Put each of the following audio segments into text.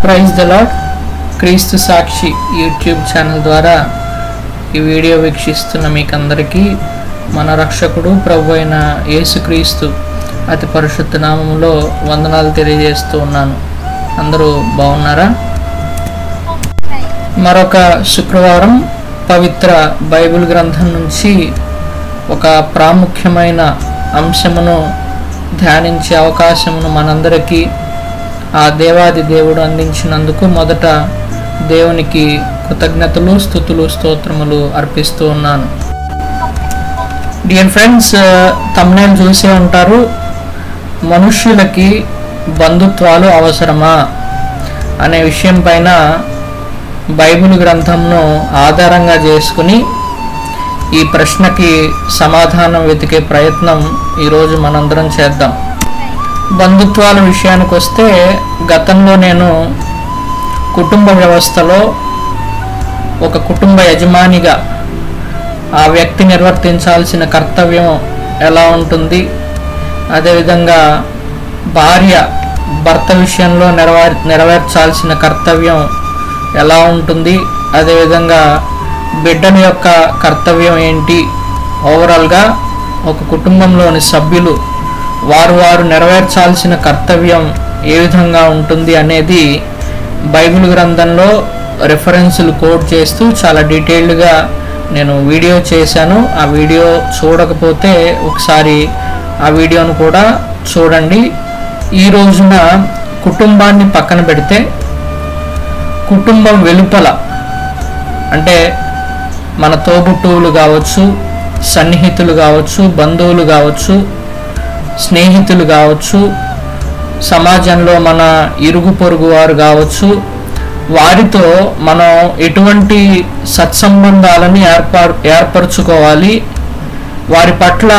Praise the lord. క్రీస్తు సాక్షి YouTube channel ద్వారా ఈ వీడియో వీక్షిస్తున్న మీకందరికీ మన రక్షకుడు ప్రభు అయిన యేసుక్రీస్తు అతి పరిశుద్ధ నామములో వందనాలు తెలియజేస్తూ ఉన్నాను. అందరూ బాగున్నారా? మరొక శుక్రవారం పవిత్ర బైబిల్ గ్రంథం నుంచి ఒక ప్రాముఖ్యమైన అంశమును ధ్యానించే అవకాశమును మనందరికీ ఆ దేవాది దేవుడు అందించినందుకు మొదట దేవునికి కృతజ్ఞతలు, స్తుతులు, స్తోత్రములు అర్పిస్తూ ఉన్నాను. డియర్ ఫ్రెండ్స్, తమ్నైల్ చూసే ఉంటారు, మనుష్యులకి బంధుత్వాలు అవసరమా అనే విషయం పైన బైబిల్ గ్రంథంను ఆధారంగా చేసుకుని ఈ ప్రశ్నకి సమాధానం వెతికే ప్రయత్నం ఈరోజు మనందరం చేద్దాం. బంధుత్వాల విషయానికి వస్తే, గతంలో నేను కుటుంబ వ్యవస్థలో ఒక కుటుంబ యజమానిగా ఆ వ్యక్తి నిర్వర్తించాల్సిన కర్తవ్యం ఎలా ఉంటుంది, అదేవిధంగా భార్య భర్త విషయంలో నెరవేర్చాల్సిన కర్తవ్యం ఎలా ఉంటుంది, అదేవిధంగా బిడ్డల యొక్క కర్తవ్యం ఏంటి, ఓవరాల్గా ఒక కుటుంబంలోని సభ్యులు వారు నెరవేర్చాల్సిన కర్తవ్యం ఏ విధంగా ఉంటుంది అనేది బైబిల్ గ్రంథంలో రెఫరెన్సులు కోట్ చేస్తూ చాలా డీటెయిల్డ్గా నేను వీడియో చేశాను. ఆ వీడియో చూడకపోతే ఒకసారి ఆ వీడియోను కూడా చూడండి. ఈ రోజున కుటుంబాన్ని పక్కన పెడితే కుటుంబం వెలుపల, అంటే మన తోబుట్టువులు కావచ్చు, సన్నిహితులు కావచ్చు, బంధువులు కావచ్చు, స్నేహితులు కావచ్చు, సమాజంలో మన ఇరుగు పొరుగు వారు కావచ్చు, వారితో మనం ఎటువంటి సత్సంబంధాలని ఏర్పరచుకోవాలి, వారి పట్ల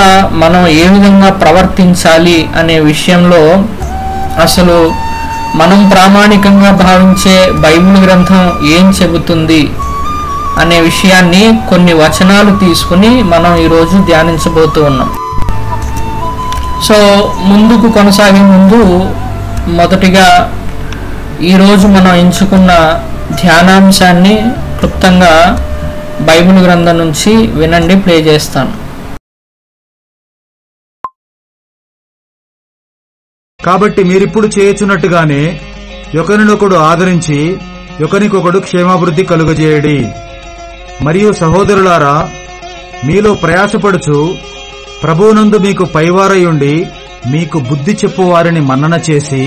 మనం ఏ విధంగా ప్రవర్తించాలి అనే విషయంలో అసలు మనం ప్రామాణికంగా భావించే బైబిల్ గ్రంథం ఏం చెబుతుంది అనే విషయాన్ని కొన్ని వచనాలు తీసుకుని మనం ఈరోజు ధ్యానించబోతూ ఉన్నాం. సో ముందుకు కొనసాగే ముందు మొదటిగా ఈరోజు మనం ఎంచుకున్న ధ్యానాంశాన్ని క్లుప్తంగా బైబిల్ గ్రంథం నుంచి వినండి, ప్లే చేస్తాను. కాబట్టి మీరిప్పుడు చేయుచున్నట్టుగానే ఒకరినొకడు ఆదరించి ఒకరికొకడు క్షేమాభివృద్ధి కలుగజేయడి. మరియు సహోదరులారా, మీలో ప్రయాసపడుచు ప్రభువునందు మీకు పైవారయుండి మీకు బుద్ధి చెప్పు వారిని మన్నన చేసి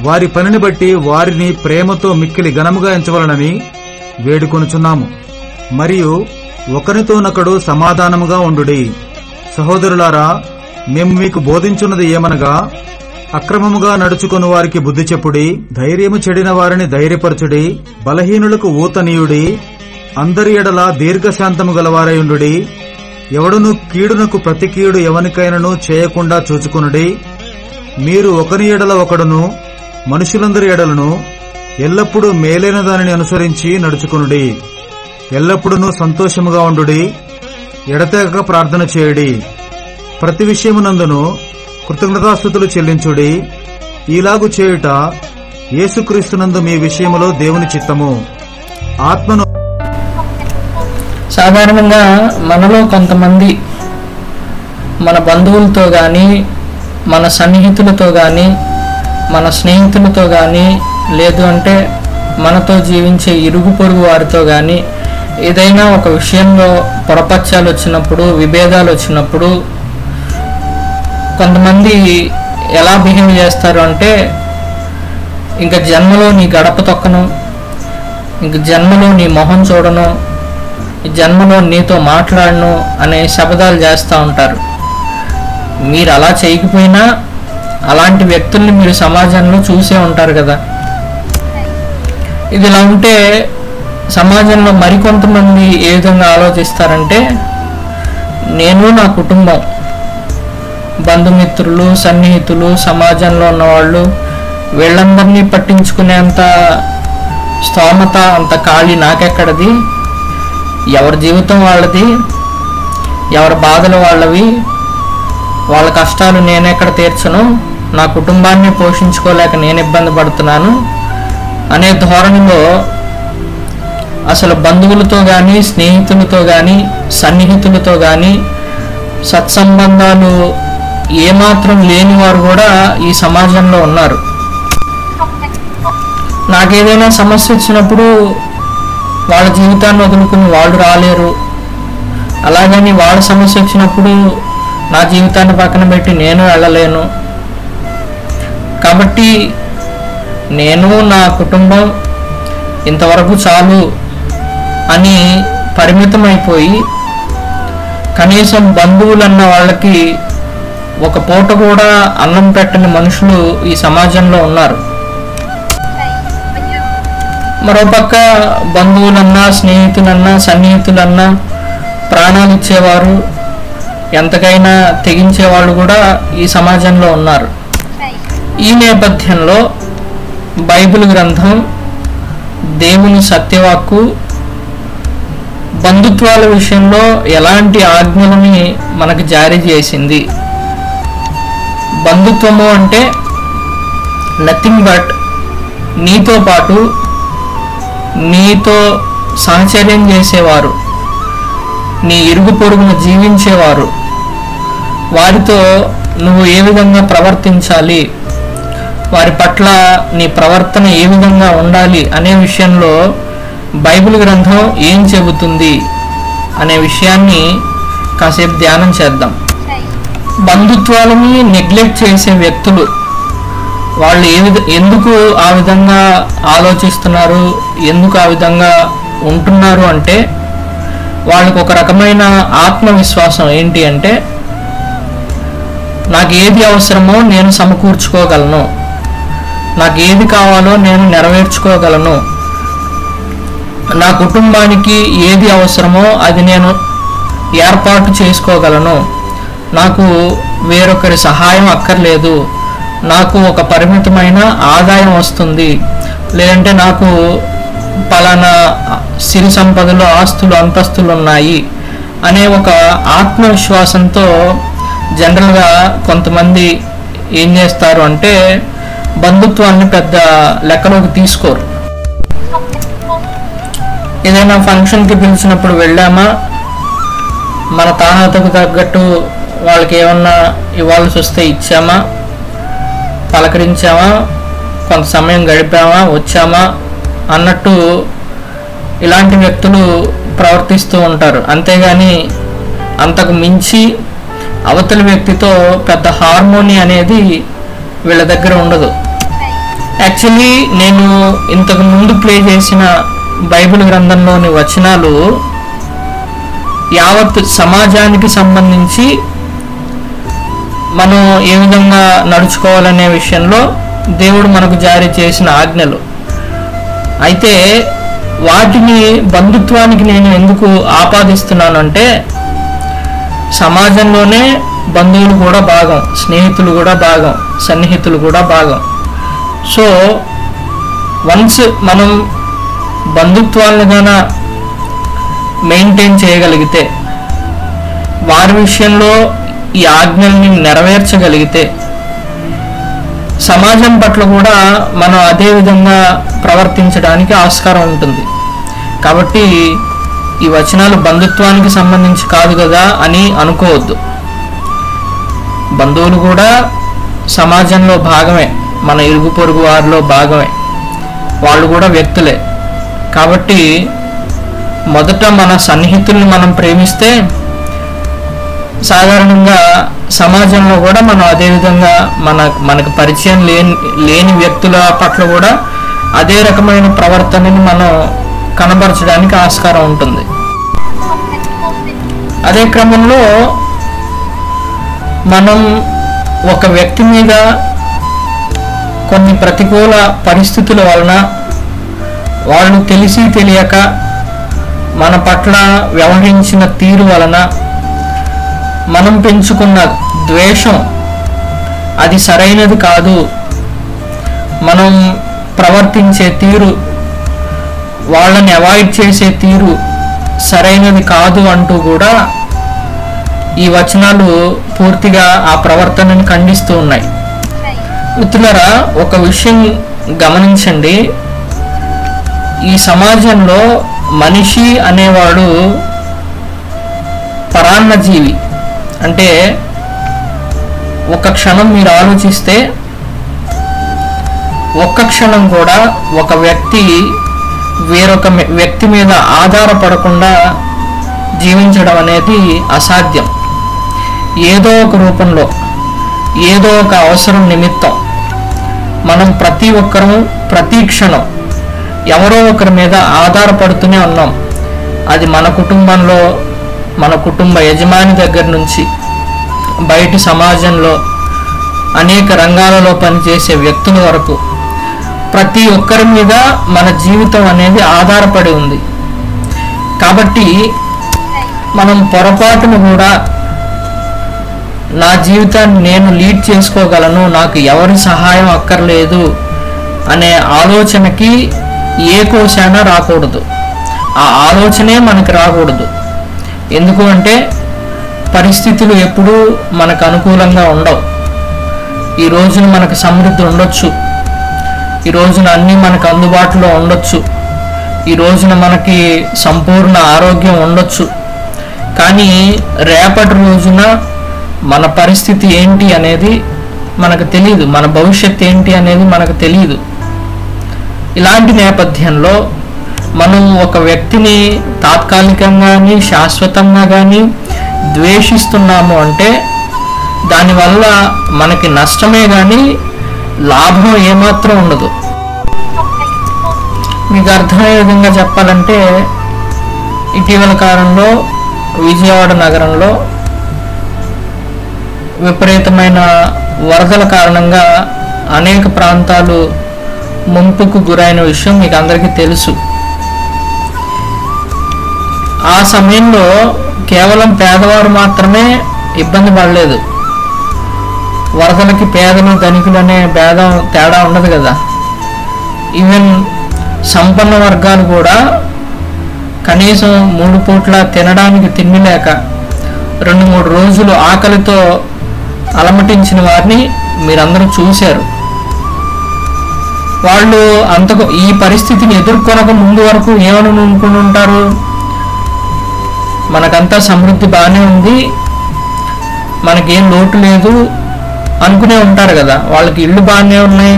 వారి పనిని బట్టి వారిని ప్రేమతో మిక్కిలి ఘనముగా ఎంచవలనని వేడుకొనుచున్నాము. మరియు ఒకరితోనొకడు సమాధానముగా ఉండుడి. సహోదరులారా, మేము మీకు బోధించున్నది ఏమనగా, అక్రమముగా నడుచుకుని వారికి బుద్ధి చెప్పుడి, ధైర్యము చెడిన వారిని ధైర్యపరచుడి, బలహీనులకు ఊతనీయుడి, అందరి ఎడల దీర్ఘశాంతము గలవారయుండుడి, ఎవడును కీడునకు ప్రతి కీడు ఎవనికైనను చేయకుండా చూచుకునుడి. మీరు ఒకని ఎడల ఒకడును మనుషులందరి ఎడలను ఎల్లప్పుడూ మేలైన దానిని అనుసరించి నడుచుకునుడి. ఎల్లప్పుడూ సంతోషముగా ఉండుడి, ఎడతెగక ప్రార్థన చేయుడి. ప్రతి విషయమునందును కృతజ్ఞతాస్తుతులు చెల్లించుడి. ఈలాగు చేయుట యేసుక్రీస్తునందు మీ విషయములో దేవుని చిత్తము. ఆత్మను సాధారణంగా మనలో కొంతమంది మన బంధువులతో కానీ, మన సన్నిహితులతో కానీ, మన స్నేహితులతో కానీ, లేదు అంటే మనతో జీవించే ఇరుగు పొరుగు వారితో కానీ ఏదైనా ఒక విషయంలో పొరపచ్చాలు వచ్చినప్పుడు, విభేదాలు వచ్చినప్పుడు కొంతమంది ఎలా బిహేవ్ చేస్తారు అంటే, ఇంక జన్మలో నీ గడప తొక్కను, ఇంక జన్మలో నీ మొహం చూడను, జన్మలో నీతో మాట్లాడను అనే శబ్దాలు చేస్తూ ఉంటారు. మీరు అలా చేయకపోయినా అలాంటి వ్యక్తుల్ని మీరు సమాజంలో చూసే ఉంటారు కదా. ఇది ఇలా ఉంటే సమాజంలో మరికొంతమంది ఏ విధంగా ఆలోచిస్తారంటే, నేను నా కుటుంబం, బంధుమిత్రులు, సన్నిహితులు, సమాజంలో ఉన్నవాళ్ళు వీళ్ళందరినీ పట్టించుకునేంత స్తోమత, అంత ఖాళీ నాకెక్కడది, ఎవరి జీవితం వాళ్ళది, ఎవరి బాధలు వాళ్ళవి, వాళ్ళ కష్టాలు నేనెక్కడ తీర్చను, నా కుటుంబాన్ని పోషించుకోలేక నేను ఇబ్బంది పడుతున్నాను, అనే ధోరణిలో అసలు బంధువులతో కానీ, స్నేహితులతో కానీ, సన్నిహితులతో కానీ సత్సంబంధాలు ఏమాత్రం లేని వారు కూడా ఈ సమాజంలో ఉన్నారు. నాకేదైనా సమస్య వచ్చినప్పుడు వాళ్ళ జీవితాన్ని వదులుకుని వాళ్ళు రాలేరు, అలాగని వాళ్ళ సమస్య వచ్చినప్పుడు నా జీవితాన్ని పక్కన పెట్టి నేను వెళ్ళలేను. కాబట్టి నేను, నా కుటుంబం ఇంతవరకు చాలు అని పరిమితమైపోయి కనీసం బంధువులన్న వాళ్ళకి ఒక పూట కూడా అన్నం పెట్టని మనుషులు ఈ సమాజంలో ఉన్నారు. మరోపక్క బంధువులన్నా, స్నేహితులన్నా, సన్నిహితులన్నా ప్రాణాలు ఇచ్చేవారు, ఎంతకైనా తెగించేవాళ్ళు కూడా ఈ సమాజంలో ఉన్నారు. ఈ నేపథ్యంలో బైబిల్ గ్రంథం, దేవుని సత్యవాక్కు బంధుత్వాల విషయంలో ఎలాంటి ఆజ్ఞలని మనకు జారీ చేసింది? బంధుత్వము అంటే నథింగ్ బట్ నీతో పాటు నీతో సహచర్యం చేసేవారు, నీ ఇరుగు పొరుగున జీవించేవారు, వారితో నువ్వు ఏ విధంగా ప్రవర్తించాలి, వారి పట్ల నీ ప్రవర్తన ఏ విధంగా ఉండాలి అనే విషయంలో బైబిల్ గ్రంథం ఏం చెబుతుంది అనే విషయాన్ని కాసేపు ధ్యానం చేద్దాం. బంధుత్వాలని నెగ్లెక్ట్ చేసే వ్యక్తులు వాళ్ళు ఎందుకు ఆ విధంగా ఆలోచిస్తున్నారు, ఎందుకు ఆ విధంగా ఉంటున్నారు అంటే వాళ్ళకు ఒక రకమైన ఆత్మవిశ్వాసం ఏంటి అంటే, నాకు ఏది అవసరమో నేను సమకూర్చుకోగలను, నాకు ఏది కావాలో నేను నెరవేర్చుకోగలను, నా కుటుంబానికి ఏది అవసరమో అది నేను ఏర్పాటు చేసుకోగలను, నాకు వేరొకరి సహాయం అక్కర్లేదు, నాకు ఒక పరిమితమైన ఆదాయం వస్తుంది, లేదంటే నాకు పలానా సిరి సంపదలు, ఆస్తులు, అంతస్తులు ఉన్నాయి అనే ఒక ఆత్మవిశ్వాసంతో జనరల్గా కొంతమంది ఏం చేస్తారు అంటే బంధుత్వాన్ని పెద్ద లెక్కలోకి తీసుకోరు. ఏదైనా ఫంక్షన్కి పిలిచినప్పుడు వెళ్ళామా, మన తాహతకు తగ్గట్టు వాళ్ళకి ఏమన్నా ఇవ్వాల్సి వస్తే ఇచ్చామా, పలకరించామా, కొంత సమయం గడిపామా, వచ్చామా అన్నట్టు ఇలాంటి వ్యక్తులు ప్రవర్తిస్తూ ఉంటారు. అంతేగాని అంతకు మించి అవతలి వ్యక్తితో పెద్ద హార్మోని అనేది వీళ్ళ దగ్గర ఉండదు. యాక్చువల్లీ నేను ఇంతకు ముందు ప్లే చేసిన బైబిల్ గ్రంథంలోని వచనాలు యావత్ సమాజానికి సంబంధించి మనం ఏ విధంగా నడుచుకోవాలనే విషయంలో దేవుడు మనకు జారీ చేసిన ఆజ్ఞలు. అయితే వాటిని బంధుత్వానికి నేను ఎందుకు ఆపాదిస్తున్నానంటే సమాజంలోనే బంధువులు కూడా భాగం, స్నేహితులు కూడా భాగం, సన్నిహితులు కూడా భాగం. సో వన్స్ మనం బంధుత్వాలను గాన మెయింటైన్ చేయగలిగితే, వారి విషయంలో ఈ ఆజ్ఞల్ని నెరవేర్చగలిగితే సమాజం పట్ల కూడా మనం అదే విధంగా ప్రవర్తించడానికి ఆస్కారం ఉంటుంది. కాబట్టి ఈ వచనాలు బంధుత్వానికి సంబంధించి కాదు కదా అని అనుకోవద్దు. బంధువులు కూడా సమాజంలో భాగమే, మన ఇరుగు పొరుగు వారిలో భాగమే, వాళ్ళు కూడా వ్యక్తులే. కాబట్టి మొదట మన సన్నిహితుల్ని మనం ప్రేమిస్తే సాధారణంగా సమాజంలో కూడా మనం అదేవిధంగా మనకు పరిచయం లేని వ్యక్తుల పట్ల కూడా అదే రకమైన ప్రవర్తనని మనం కనబరచడానికి ఆస్కారం ఉంటుంది. అదే క్రమంలో మనం ఒక వ్యక్తి మీద కొన్ని ప్రతికూల పరిస్థితుల వలన వాళ్ళు తెలిసి తెలియక మన పట్ల వ్యవహరించిన తీరు వలన మనం పెంచుకున్న ద్వేషం అది సరైనది కాదు, మనం ప్రవర్తించే తీరు, వాళ్ళని అవాయిడ్ చేసే తీరు సరైనది కాదు అంటూ కూడా ఈ వచనాలు పూర్తిగా ఆ ప్రవర్తనని ఖండిస్తూ ఉన్నాయి. మిత్రులారా, ఒక విషయం గమనించండి. ఈ సమాజంలో మనిషి అనేవాడు పరాన్నజీవి. అంటే ఒక క్షణం మీరు ఆలోచిస్తే ఒక్క క్షణం కూడా ఒక వ్యక్తి వేరొక వ్యక్తి మీద ఆధారపడకుండా జీవించడం అనేది అసాధ్యం. ఏదో ఒక రూపంలో, ఏదో ఒక అవసరం నిమిత్తం మనం ప్రతి ఒక్కరూ ప్రతి క్షణం ఎవరో ఒకరి మీద ఆధారపడుతూనే ఉన్నాం. అది మన కుటుంబంలో, మన కుటుంబ యజమాని దగ్గర నుంచి బయటి సమాజంలో అనేక రంగాలలో పనిచేసే వ్యక్తుల వరకు ప్రతి ఒక్కరి మీద మన జీవితం అనేది ఆధారపడి ఉంది. కాబట్టి మనం పొరపాటును కూడా నా జీవితాన్ని నేను లీడ్ చేసుకోగలను, నాకు ఎవరి సహాయం అక్కర్లేదు అనే ఆలోచనకి ఏ కోశాన రాకూడదు. ఆ ఆలోచనే మనకు రాకూడదు. ఎందుకు అంటే పరిస్థితులు ఎప్పుడూ మనకు అనుకూలంగా ఉండవు. ఈ రోజున మనకు సమృద్ధి ఉండొచ్చు, ఈ రోజున అన్నీ మనకు అందుబాటులో ఉండొచ్చు, ఈ రోజున మనకి సంపూర్ణ ఆరోగ్యం ఉండొచ్చు. కానీ రేపటి రోజున మన పరిస్థితి ఏంటి అనేది మనకు తెలియదు, మన భవిష్యత్తు ఏంటి అనేది మనకు తెలియదు. ఇలాంటి నేపథ్యంలో మనం ఒక వ్యక్తిని తాత్కాలికంగా కానీ శాశ్వతంగా కానీ ద్వేషిస్తున్నాము అంటే దానివల్ల మనకి నష్టమే కానీ లాభం ఏమాత్రం ఉండదు. మీకు అర్థమయ్యే విధంగా చెప్పాలంటే ఇటీవల కాలంలో విజయవాడ నగరంలో విపరీతమైన వరదల కారణంగా అనేక ప్రాంతాలు ముంపుకు గురైన విషయం మీకు అందరికీ తెలుసు. ఆ సమయంలో కేవలం పేదవారు మాత్రమే ఇబ్బంది పడలేదు. వరదలకి పేదలు ధనికులు అనే తేడా ఉండదు కదా. ఈవెన్ సంపన్న వర్గాలు కూడా కనీసం 3 పూట్ల తినడానికి తిండి లేక 2-3 రోజులు ఆకలితో అలమటించిన వారిని మీరందరూ చూశారు. వాళ్ళు అంతకు ఈ పరిస్థితిని ఎదుర్కొనక ముందు వరకు ఏమని అనుకుని ఉంటారు, మనకంతా సమృద్ధి బాగానే ఉంది, మనకేం లోటు లేదు అనుకునే ఉంటారు కదా. వాళ్ళకి ఇళ్ళు బాగానే ఉన్నాయి,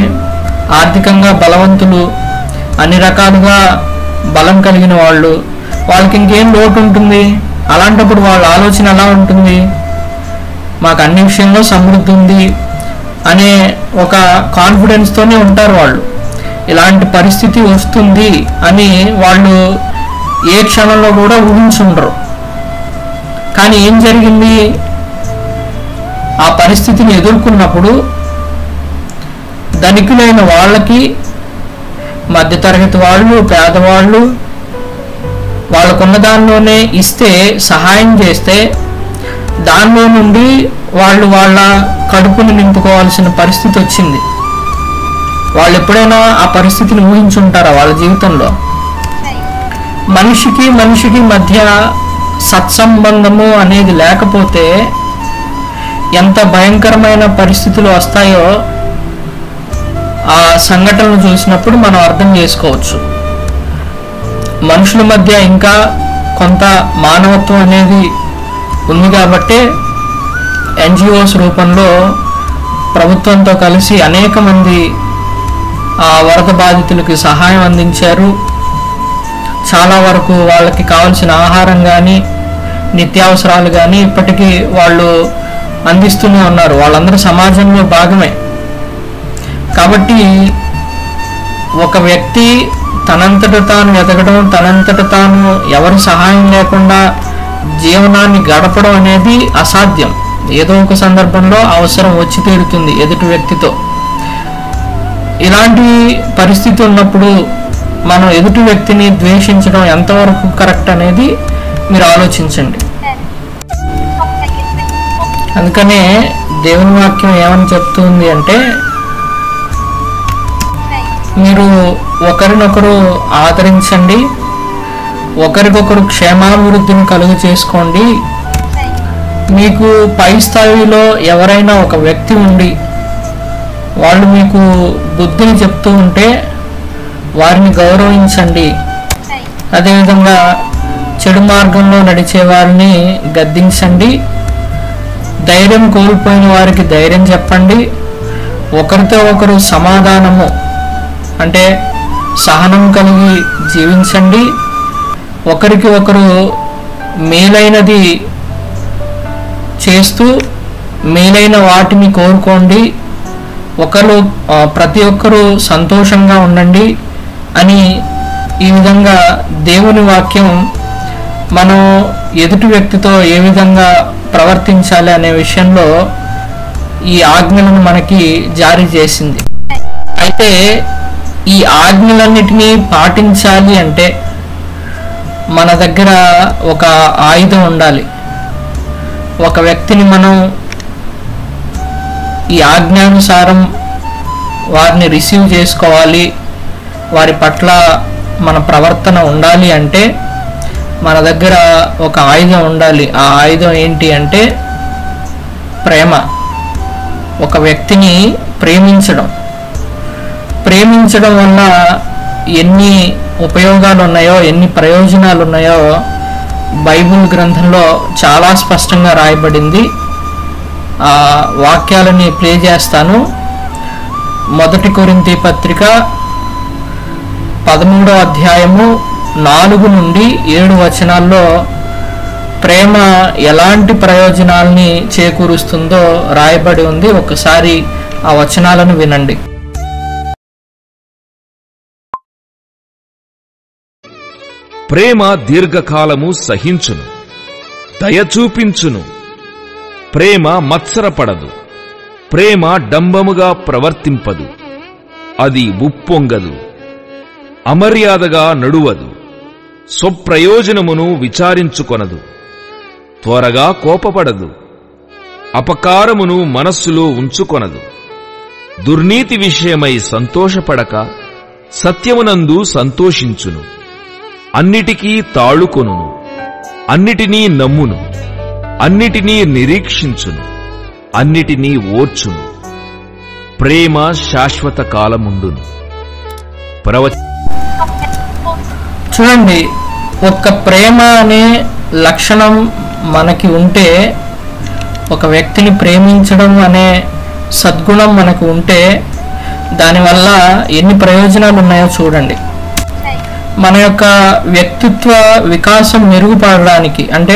ఆర్థికంగా బలవంతులు, అన్ని రకాలుగా బలం కలిగిన వాళ్ళు, వాళ్ళకి ఇంకేం లోటు ఉంటుంది. అలాంటప్పుడు వాళ్ళ ఆలోచన ఎలా ఉంటుంది, మాకు అన్ని విషయంలో సమృద్ధి ఉంది అనే ఒక కాన్ఫిడెన్స్తోనే ఉంటారు వాళ్ళు. ఇలాంటి పరిస్థితి వస్తుంది అని వాళ్ళు ఏ క్షణంలో కూడా ఊహించుండరు. కానీ ఏం జరిగింది, ఆ పరిస్థితిని ఎదుర్కొన్నప్పుడు ధనికులైన వాళ్ళకి, మధ్యతరగతి వాళ్ళు, పేదవాళ్ళు వాళ్ళకున్న దానిలోనే ఇస్తే, సహాయం చేస్తే దానిలో నుండి వాళ్ళు వాళ్ళ కడుపుని నింపుకోవాల్సిన పరిస్థితి వచ్చింది. వాళ్ళు ఎప్పుడైనా ఆ పరిస్థితిని ఊహించుంటారా వాళ్ళ జీవితంలో? మనిషికి మధ్య సత్సంబంధము అనేది లేకపోతే ఎంత భయంకరమైన పరిస్థితులు వస్తాయో ఆ సంఘటనలు చూసినప్పుడు మనం అర్థం చేసుకోవచ్చు. మనుషుల మధ్య ఇంకా కొంత మానవత్వం అనేది ఉంది కాబట్టి ఎన్జిఓస్ రూపంలో ప్రభుత్వంతో కలిసి అనేక మంది ఆ వరద బాధితులకి సహాయం అందించారు. చాలా వరకు వాళ్ళకి కావాల్సిన ఆహారం కానీ నిత్యావసరాలు కానీ ఇప్పటికీ వాళ్ళు అందిస్తూనే ఉన్నారు. వాళ్ళందరూ సమాజంలో భాగమే. కాబట్టి ఒక వ్యక్తి తనంతట తాను ఎదగడం, తనంతట తాను ఎవరి సహాయం లేకుండా జీవనాన్ని గడపడం అనేది అసాధ్యం. ఏదో ఒక సందర్భంలో అవసరం వచ్చి తీరుతుంది ఎదుటి వ్యక్తితో. ఇలాంటి పరిస్థితి ఉన్నప్పుడు మనం ఎదుటి వ్యక్తిని ద్వేషించడం ఎంతవరకు కరెక్ట్ అనేది మీరు ఆలోచించండి. అందుకనే దేవుని వాక్యం ఏమని చెప్తుంది అంటే, మీరు ఒకరినొకరు ఆదరించండి, ఒకరికొకరు క్షేమాభివృద్ధిని కలుగు చేసుకోండి. మీకు పై స్థాయిలో ఎవరైనా ఒక వ్యక్తి ఉండి వాళ్ళు మీకు బుద్ధిని చెప్తూ ఉంటే వారిని గౌరవించండి. అదేవిధంగా చెడు మార్గంలో నడిచే వారిని గద్దించండి. ధైర్యం కోల్పోయిన వారికి ధైర్యం చెప్పండి. ఒకరితో ఒకరు సమాధానము అంటే సహనం కలిగి జీవించండి. ఒకరికి ఒకరు మేలైనది చేస్తూ మేలైన వాటిని కోరుకోండి. ప్రతి ఒక్కరూ సంతోషంగా ఉండండి అని ఈ విధంగా దేవుని వాక్యం మనం ఎదుటి వ్యక్తితో ఏ విధంగా ప్రవర్తించాలి అనే విషయంలో ఈ ఆజ్ఞలను మనకి జారీ చేసింది. అయితే ఈ ఆజ్ఞలన్నిటినీ పాటించాలి అంటే మన దగ్గర ఒక ఆయుధం ఉండాలి. ఒక వ్యక్తిని మనం ఈ ఆజ్ఞానుసారం వారిని రిసీవ్ చేసుకోవాలి, వారి పట్ల మన ప్రవర్తన ఉండాలి అంటే మన దగ్గర ఒక ఆయుధం ఉండాలి. ఆ ఆయుధం ఏంటి అంటే ప్రేమ. ఒక వ్యక్తిని ప్రేమించడం వల్ల ఎన్ని ఉపయోగాలు ఉన్నాయో, ఎన్ని ప్రయోజనాలు ఉన్నాయో బైబిల్ గ్రంథంలో చాలా స్పష్టంగా రాయబడింది. ఆ వాక్యాలని ప్లే చేస్తాను. 1 కొరింథీ పత్రిక 13వ అధ్యాయము 4 నుండి 7 వచనాల్లో ప్రేమ ఎలాంటి ప్రయోజనాల్ని చేకూరుస్తుందో రాయబడి ఉంది. ఒకసారి ఆ వచనాలను వినండి. ప్రేమ దీర్ఘకాలము సహించును, దయ చూపించును. ప్రేమ మత్సరపడదు, ప్రేమ డంబముగా ప్రవర్తింపదు, అది ఉప్పొంగదు, అమర్యాదగా నడువదు, స్వప్రయోజనమును విచారించుకొనదు, త్వరగా కోపపడదు, అపకారమును మనస్సులో ఉంచుకొనదు, దుర్నీతి విషయమై సంతోషపడక సత్యమునందు సంతోషించును, అన్నిటికీ తాళుకొనును, అన్నిటినీ నమ్మును, అన్నిటినీ నిరీక్షించును, అన్నిటినీ ఓర్చును. ప్రేమ శాశ్వత కాలముండును. చూడండి, ఒక్క ప్రేమ అనే లక్షణం మనకి ఉంటే, ఒక వ్యక్తిని ప్రేమించడం అనే సద్గుణం మనకు ఉంటే దానివల్ల ఎన్ని ప్రయోజనాలు ఉన్నాయో చూడండి. మన యొక్క వ్యక్తిత్వ వికాసం మెరుగుపడడానికి అంటే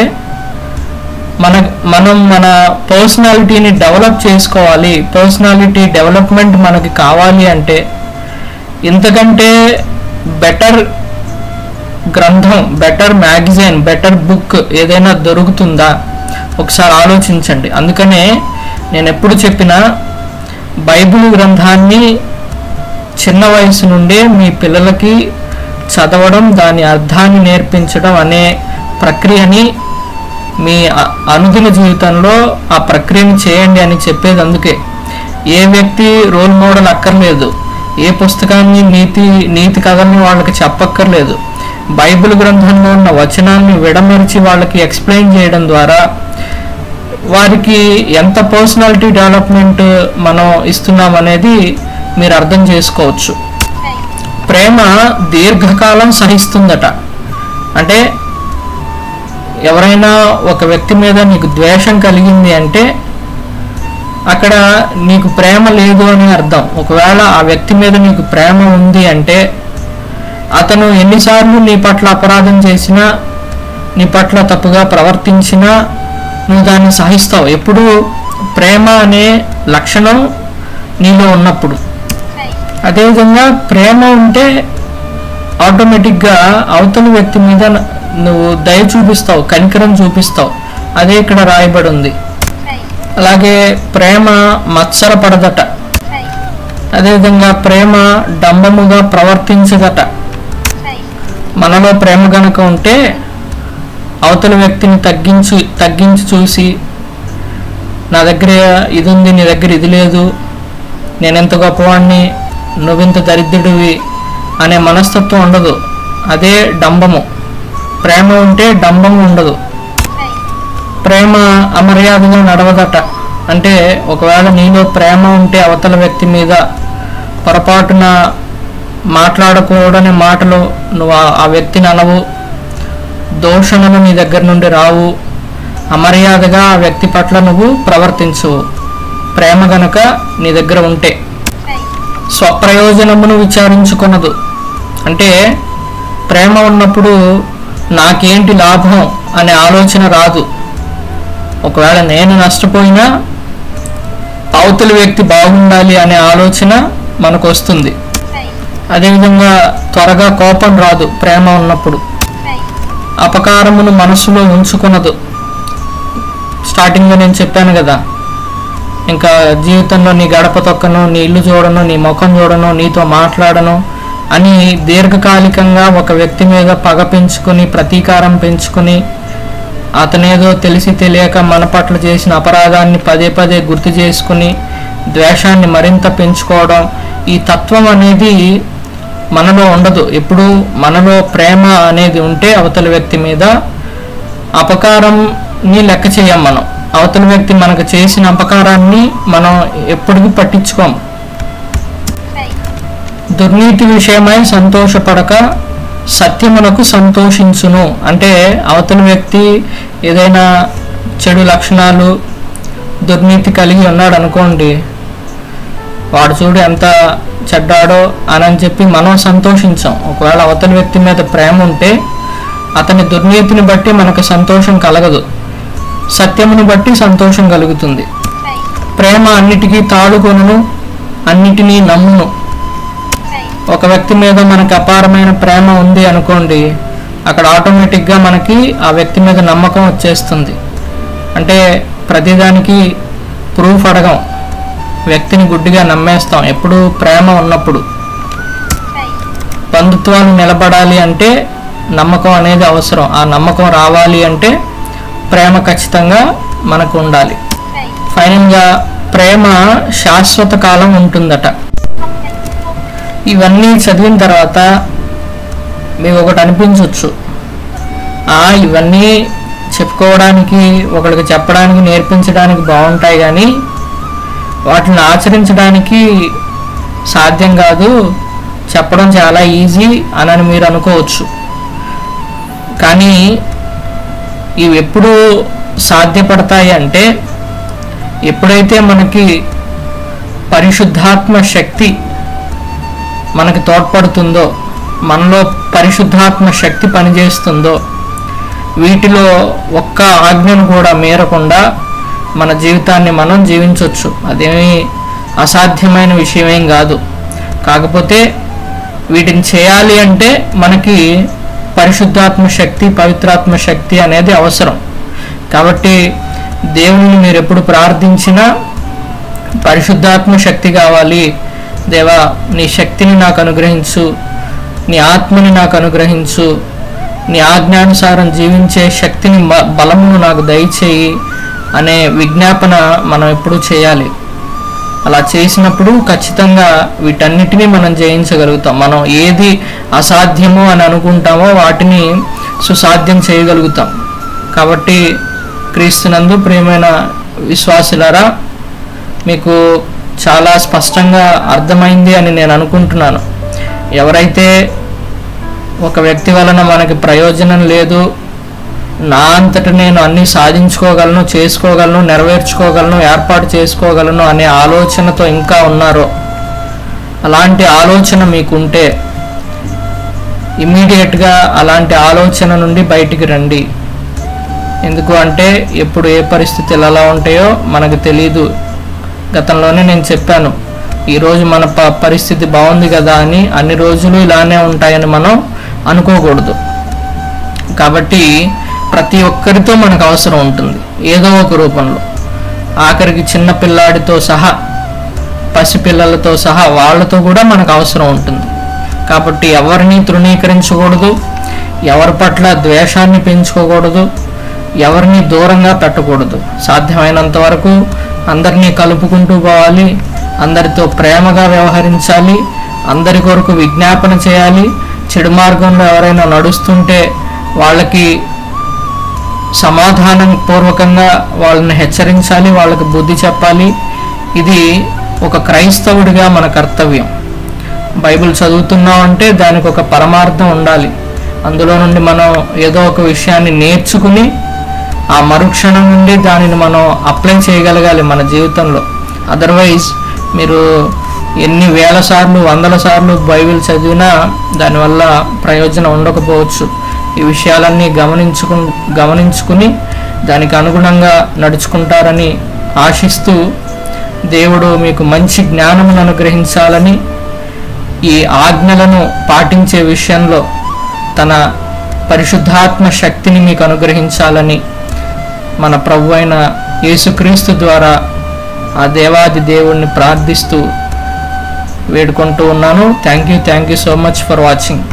మనం మన పర్సనాలిటీని డెవలప్ చేసుకోవాలి. పర్సనాలిటీ డెవలప్మెంట్ మనకి కావాలి అంటే ఇంతకంటే బెటర్ గ్రంథం, బెటర్ మ్యాగజైన్, బెటర్ బుక్ ఏదైనా దొరుకుతుందా? ఒకసారి ఆలోచించండి. అందుకనే నేను ఎప్పుడు చెప్పినా బైబిల్ గ్రంథాన్ని చిన్న వయసు నుండే మీ పిల్లలకి చదవడం, దాని అర్థాన్ని నేర్పించడం అనే ప్రక్రియని మీ అనుదిన జీవితంలో ఆ ప్రక్రియను చేయండి అని చెప్పేది. అందుకే ఏ వ్యక్తి రోల్ మోడల్ అక్కర్లేదు, ఏ పుస్తకాన్ని నీతి కథల్ని వాళ్ళకి చెప్పక్కర్లేదు. బైబిల్ గ్రంథంలో ఉన్న వచనాన్ని విడమర్చి వాళ్ళకి ఎక్స్ప్లెయిన్ చేయడం ద్వారా వారికి ఎంత పర్సనాలిటీ డెవలప్మెంట్ మనం ఇస్తున్నాం అనేది మీరు అర్థం చేసుకోవచ్చు. ప్రేమ దీర్ఘకాలం సహిస్తుందట. అంటే ఎవరైనా ఒక వ్యక్తి మీద నీకు ద్వేషం కలిగింది అంటే అక్కడ నీకు ప్రేమ లేదు అని అర్థం. ఒకవేళ ఆ వ్యక్తి మీద నీకు ప్రేమ ఉంది అంటే అతను ఎన్నిసార్లు నీ పట్ల అపరాధం చేసినా, నీ పట్ల తప్పుగా ప్రవర్తించినా నువ్వు దాన్ని సహిస్తావు. ఎప్పుడు ప్రేమ అనే లక్షణం నీలో ఉన్నప్పుడు. అదేవిధంగా ప్రేమ ఉంటే ఆటోమేటిక్గా అవతలి వ్యక్తి మీద నువ్వు దయ చూపిస్తావు, కనికరం చూపిస్తావు. అదే ఇక్కడ రాయబడి ఉంది. అలాగే ప్రేమ మత్సరపడదట. అదేవిధంగా ప్రేమ డంబముగా ప్రవర్తించదట. మనలో ప్రేమ గనక ఉంటే అవతల వ్యక్తిని తగ్గించి చూసి, నా దగ్గర ఇది ఉంది, నీ దగ్గర ఇది లేదు, నేనెంత గొప్పవాడిని, నువ్వింత దరిద్రుడివి అనే మనస్తత్వం ఉండదు. అదే డంబము. ప్రేమ ఉంటే డంబము ఉండదు. ప్రేమ అమర్యాదగా నడవదట. అంటే ఒకవేళ నీలో ప్రేమ ఉంటే అవతల వ్యక్తి మీద పొరపాటున మాట్లాడకూడని మాటలు నువ్వు ఆ వ్యక్తిని అనవు, దూషణలు నీ దగ్గర నుండి రావు, అమర్యాదగా ఆ వ్యక్తి పట్ల నువ్వు ప్రవర్తించవు. ప్రేమ గనుక నీ దగ్గర ఉంటే స్వప్రయోజనమును విచారించుకొనదు. అంటే ప్రేమ ఉన్నప్పుడు నాకేంటి లాభం అనే ఆలోచన రాదు. ఒకవేళ నేను నష్టపోయినా అవతలి వ్యక్తి బాగుండాలి అనే ఆలోచన మనకు వస్తుంది. అదేవిధంగా త్వరగా కోపం రాదు ప్రేమ ఉన్నప్పుడు. అపకారమును మనసులో ఉంచుకున్నదు. స్టార్టింగ్లో నేను చెప్పాను కదా, ఇంకా జీవితంలో నీ గడప తొక్కను, నీ ఇల్లు చూడను, నీ ముఖం చూడను, నీతో మాట్లాడను అని దీర్ఘకాలికంగా ఒక వ్యక్తి మీద పగ పెంచుకొని, ప్రతీకారం పెంచుకొని, అతనేదో తెలిసి తెలియక మన పట్ల చేసిన అపరాధాన్ని పదే పదే గుర్తు చేసుకుని ద్వేషాన్ని మరింత పెంచుకోవడం, ఈ తత్వం అనేది మనలో ఉండదు. ఎప్పుడు మనలో ప్రేమ అనేది ఉంటే అవతల వ్యక్తి మీద అపకారంని లెక్క చేయం. మనం అవతల వ్యక్తి మనకు చేసిన అపకారాన్ని మనం ఎప్పటికీ పట్టించుకోం. దుర్నీతి విషయమై సంతోషపడక సత్యమునకు సంతోషించును. అంటే అవతల వ్యక్తి ఏదైనా చెడు లక్షణాలు, దుర్నీతి కలిగి ఉన్నాడు అనుకోండి, వాడు చూడు ఎంత చెడ్డాడో అని చెప్పి మనం సంతోషించాం. ఒకవేళ అవతల వ్యక్తి మీద ప్రేమ ఉంటే అతని దుర్నీతిని బట్టి మనకు సంతోషం కలగదు, సత్యమును బట్టి సంతోషం కలుగుతుంది. ప్రేమ అన్నిటికీ తాడుకొనును, అన్నిటినీ నమ్మును. ఒక వ్యక్తి మీద మనకు అపారమైన ప్రేమ ఉంది అనుకోండి, అక్కడ ఆటోమేటిక్గా మనకి ఆ వ్యక్తి మీద నమ్మకం వచ్చేస్తుంది. అంటే ప్రతిదానికి ప్రూఫ్ అడగం, వ్యక్తిని గుడ్డిగా నమ్మేస్తాం. ఎప్పుడు ప్రేమ ఉన్నప్పుడు బంధుత్వాలు నిలబడాలి అంటే నమ్మకం అనేది అవసరం. ఆ నమ్మకం రావాలి అంటే ప్రేమ ఖచ్చితంగా మనకు ఉండాలి. ఫైనల్గా ప్రేమ శాశ్వత కాలం ఉంటుందట. ఇవన్నీ చదివిన తర్వాత మీకు ఒకటి అనిపించవచ్చు, ఇవన్నీ చెప్పుకోవడానికి, ఒకరికి చెప్పడానికి, నేర్పించడానికి బాగుంటాయి, కానీ వాటిని ఆచరించడానికి సాధ్యం కాదు, చెప్పడం చాలా ఈజీ అని మీరు అనుకోవచ్చు. కానీ ఇవి ఎప్పుడు సాధ్యపడతాయి అంటే ఎప్పుడైతే మనకి పరిశుద్ధాత్మ శక్తి మనకి తోడ్పడుతుందో, మనలో పరిశుద్ధాత్మ శక్తి పనిచేస్తుందో, వీటిలో ఒక్క ఆజ్ఞను కూడా మీరకుండా మన జీవితాన్ని మనం జీవించవచ్చు. అదేమీ అసాధ్యమైన విషయమేం కాదు. కాకపోతే వీటిని చేయాలి అంటే మనకి పరిశుద్ధాత్మ శక్తి, పవిత్రాత్మ శక్తి అనేది అవసరం. కాబట్టి దేవుని మీరు ఎప్పుడు ప్రార్థించినా పరిశుద్ధాత్మ శక్తి కావాలి, దేవా నీ శక్తిని నాకు అనుగ్రహించు, నీ ఆత్మని నాకు అనుగ్రహించు, నీ ఆజ్ఞానుసారం జీవించే శక్తిని, బలమును నాకు దయచేయి అనే విజ్ఞాపన మనం ఎప్పుడూ చేయాలి. అలా చేసినప్పుడు ఖచ్చితంగా వీటన్నిటినీ మనం జయించగలుగుతాం. మనం ఏది అసాధ్యమో అని అనుకుంటామో వాటిని సుసాధ్యం చేయగలుగుతాం. కాబట్టి క్రీస్తునందు ప్రియమైన విశ్వాసులారా, మీకు చాలా స్పష్టంగా అర్థమైంది అని నేను అనుకుంటున్నాను. ఎవరైతే ఒక వ్యక్తి వలన మనకి ప్రయోజనం లేదు, నా అంతట నేను అన్నీ సాధించుకోగలను, చేసుకోగలను, నెరవేర్చుకోగలను, ఏర్పాటు చేసుకోగలను అనే ఆలోచనతో ఇంకా ఉన్నారో, అలాంటి ఆలోచన మీకుంటే ఇమ్మీడియట్గా అలాంటి ఆలోచన నుండి బయటికి రండి. ఎందుకు అంటే ఎప్పుడు ఏ పరిస్థితులు ఎలా ఉంటాయో మనకు తెలియదు. గతంలోనే నేను చెప్పాను, ఈరోజు మన పరిస్థితి బాగుంది కదా అని అన్ని రోజులు ఇలానే ఉంటాయని మనం అనుకోకూడదు. కాబట్టి ప్రతి ఒక్కరితో మనకు అవసరం ఉంటుంది ఏదో ఒక రూపంలో. ఆఖరికి చిన్న పిల్లాడితో సహా, పసిపిల్లలతో సహా వాళ్ళతో కూడా మనకు అవసరం ఉంటుంది. కాబట్టి ఎవరిని తృణీకరించకూడదు, ఎవరి పట్ల ద్వేషాన్ని పెంచుకోకూడదు, ఎవరిని దూరంగా పెట్టకూడదు. సాధ్యమైనంత వరకు అందరినీ కలుపుకుంటూ పోవాలి, అందరితో ప్రేమగా వ్యవహరించాలి, అందరి కొరకు విజ్ఞాపన చేయాలి. చెడు మార్గంలో ఎవరైనా నడుస్తుంటే వాళ్ళకి సమాధానం పూర్వకంగా వాళ్ళని హెచ్చరించాలి, వాళ్ళకి బుద్ధి చెప్పాలి. ఇది ఒక క్రైస్తవుడిగా మన కర్తవ్యం. బైబిల్ చదువుతున్నాం అంటే దానికి ఒక పరమార్థం ఉండాలి. అందులో నుండి మనం ఏదో ఒక విషయాన్ని నేర్చుకుని ఆ మరుక్షణం నుండి దానిని మనం అప్లై చేయగలగాలి మన జీవితంలో. అదర్వైజ్ మీరు ఎన్ని వేల సార్లు, వందల సార్లు బైబిల్ చదివినా దానివల్ల ప్రయోజనం ఉండకపోవచ్చు. ఈ విషయాలన్నీ గమనించుకుని దానికి అనుగుణంగా నడుచుకుంటారని ఆశిస్తూ, దేవుడు మీకు మంచి జ్ఞానమును అనుగ్రహించాలని, ఈ ఆజ్ఞలను పాటించే విషయంలో తన పరిశుద్ధాత్మ శక్తిని మీకు అనుగ్రహించాలని మన ప్రభు అయిన యేసుక్రీస్తు ద్వారా ఆ దేవాది దేవుణ్ణి ప్రార్థిస్తూ వేడుకుంటూ ఉన్నాను. Thank you so much for watching.